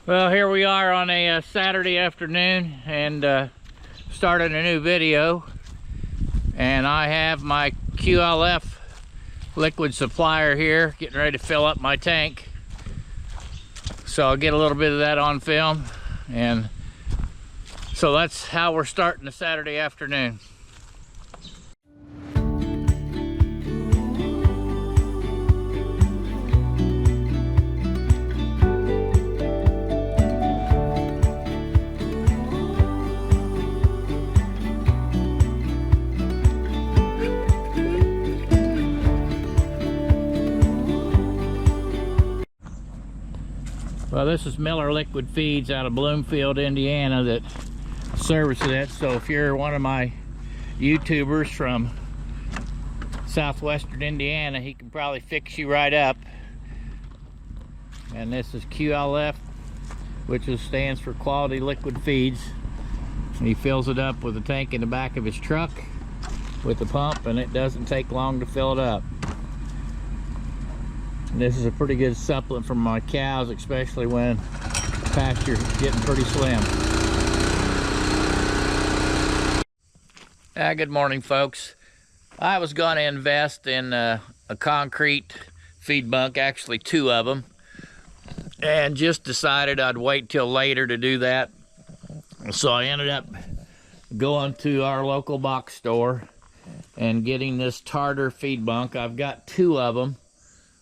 Well, here we are on a Saturday afternoon and starting a new video. And I have my QLF liquid supplier here, getting ready to fill up my tank. So I'll get a little bit of that on film. And so that's how we're starting the Saturday afternoon. Well, this is Miller Liquid Feeds out of Bloomfield, Indiana that services it. So if you're one of my YouTubers from southwestern Indiana, he can probably fix you right up. And this is QLF, which stands for Quality Liquid Feeds. And he fills it up with a tank in the back of his truck with the pump, and it doesn't take long to fill it up. This is a pretty good supplement for my cows, especially when pasture's getting pretty slim. Good morning, folks. I was going to invest in a concrete feed bunk, actually two of them, and just decided I'd wait till later to do that. So I ended up going to our local box store and getting this Tartar feed bunk. I've got two of them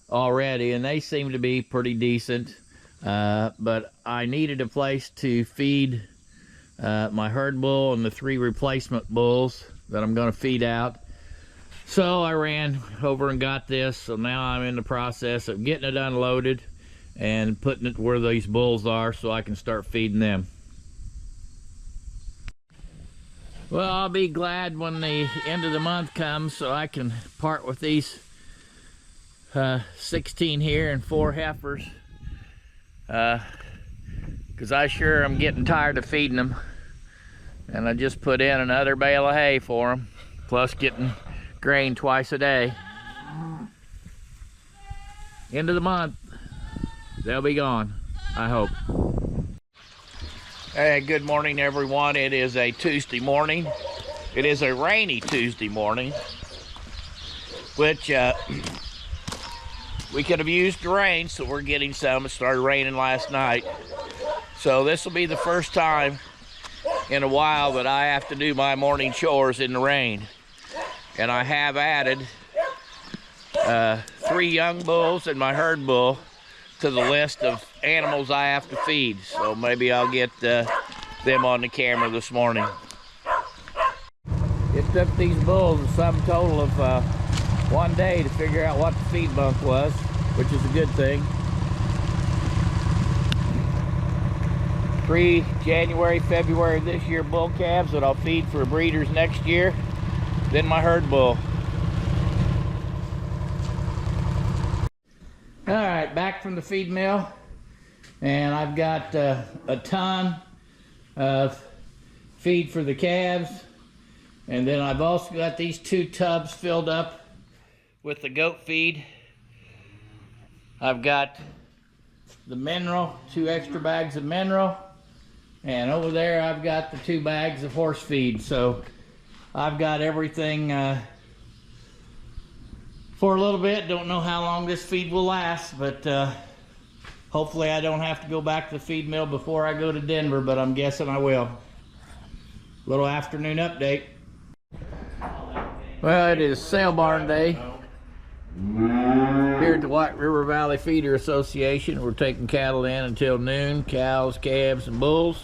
already, and they seem to be pretty decent, but I needed a place to feed my herd bull and the 3 replacement bulls that I'm going to feed out. So I ran over and got this. So now I'm in the process of getting it unloaded and putting it where these bulls are so I can start feeding them. Well, I'll be glad when the end of the month comes so I can part with these 16 here and 4 heifers, because I sure am getting tired of feeding them. And I just put in another bale of hay for them, plus getting grain twice a day. End of the month, they'll be gone, I hope. Hey, good morning, everyone. It is a Tuesday morning. It is a rainy Tuesday morning, which we could have used the rain, so we're getting some. It started raining last night. So this will be the first time in a while that I have to do my morning chores in the rain. And I have added 3 young bulls and my herd bull to the list of animals I have to feed. So maybe I'll get them on the camera this morning. It took these bulls a sum total of 1 day to figure out what the feed bunk was, which is a good thing. 3 January, February this year bull calves that I'll feed for breeders next year. Then my herd bull. All right, back from the feed mill, and I've got a ton of feed for the calves, and then I've also got these 2 tubs filled up with the goat feed. I've got the mineral, 2 extra bags of mineral, and over there I've got the 2 bags of horse feed. So I've got everything for a little bit. Don't know how long this feed will last, but hopefully I don't have to go back to the feed mill before I go to Denver, but I'm guessing I will. Little afternoon update. Well, it is sale barn day here at the White River Valley Feeder Association. We're taking cattle in until noon, cows, calves, and bulls.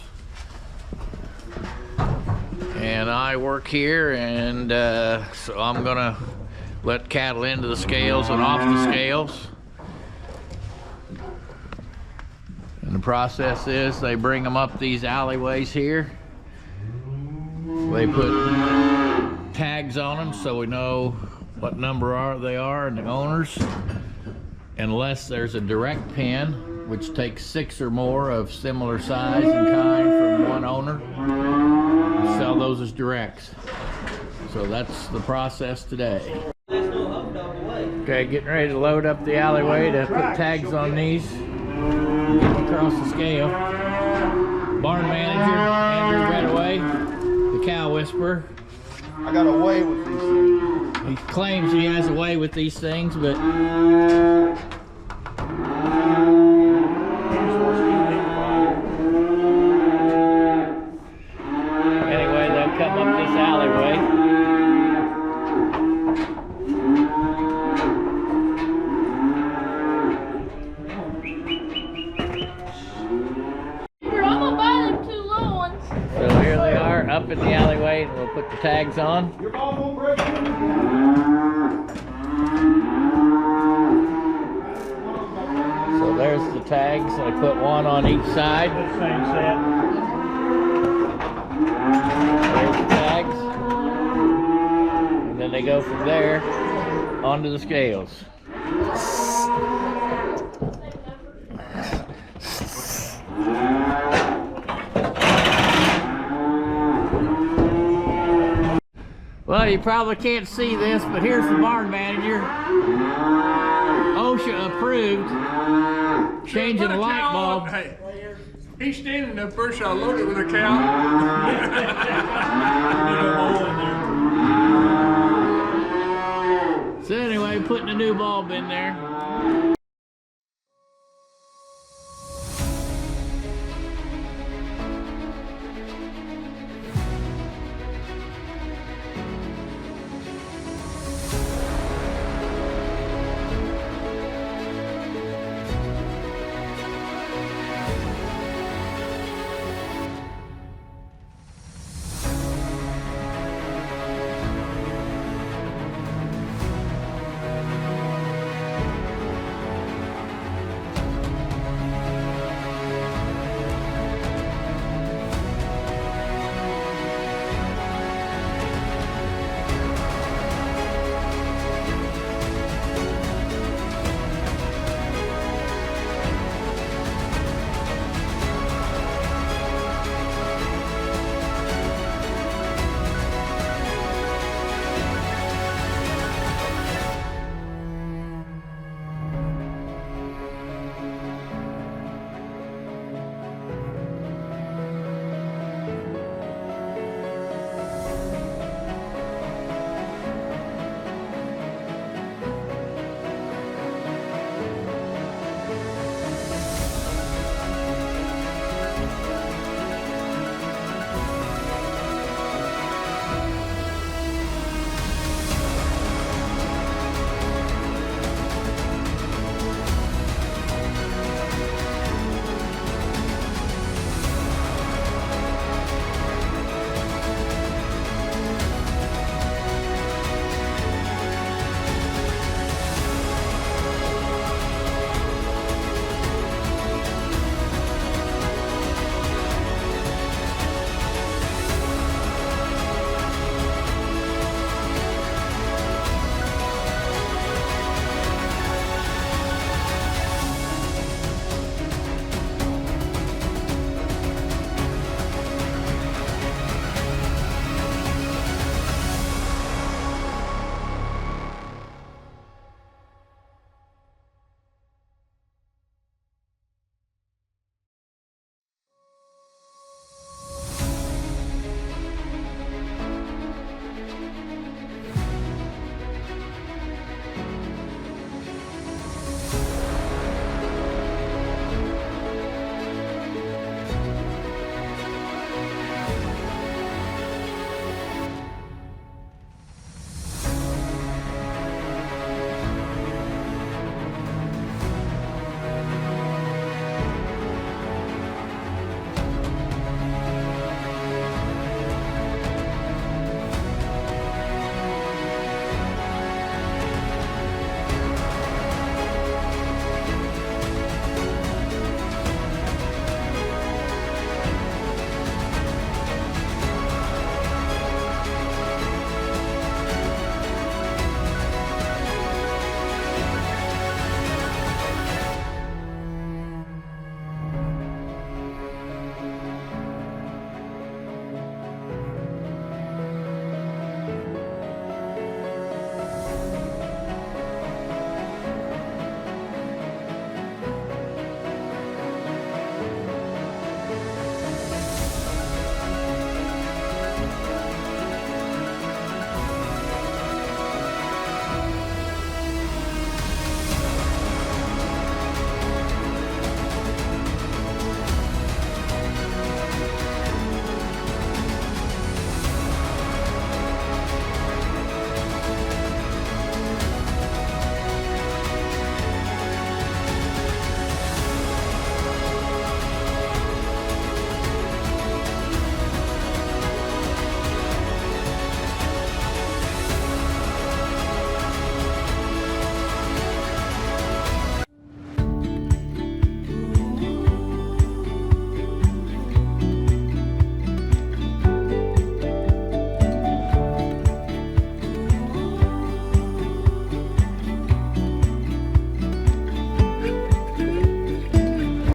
And I work here, and so I'm gonna let cattle into the scales and off the scales. And the process is they bring them up these alleyways here. They put tags on them so we know what number they are and the owners, unless there's a direct pen, which takes 6 or more of similar size and kind from one owner. We sell those as directs. So that's the process today. Okay, getting ready to load up the alleyway to put tags on these. Get the across the scale. Barn manager, Andrew Redaway, the cow whisperer. I got away with these things. He claims he has a way with these things, but anyway, they'll come up this alleyway. I'm gonna buy them 2 little ones. So here they are up in the alleyway, and we'll put the tags on. Your mom won't break it. So there's the tags. I put one on each side. Same set. There's the tags. And then they go from there onto the scales. Well, you probably can't see this, but here's the barn manager. OSHA approved. Changing a light bulb. Hey, he's standing up first. I'll load it with a cow. So anyway, putting a new bulb in there.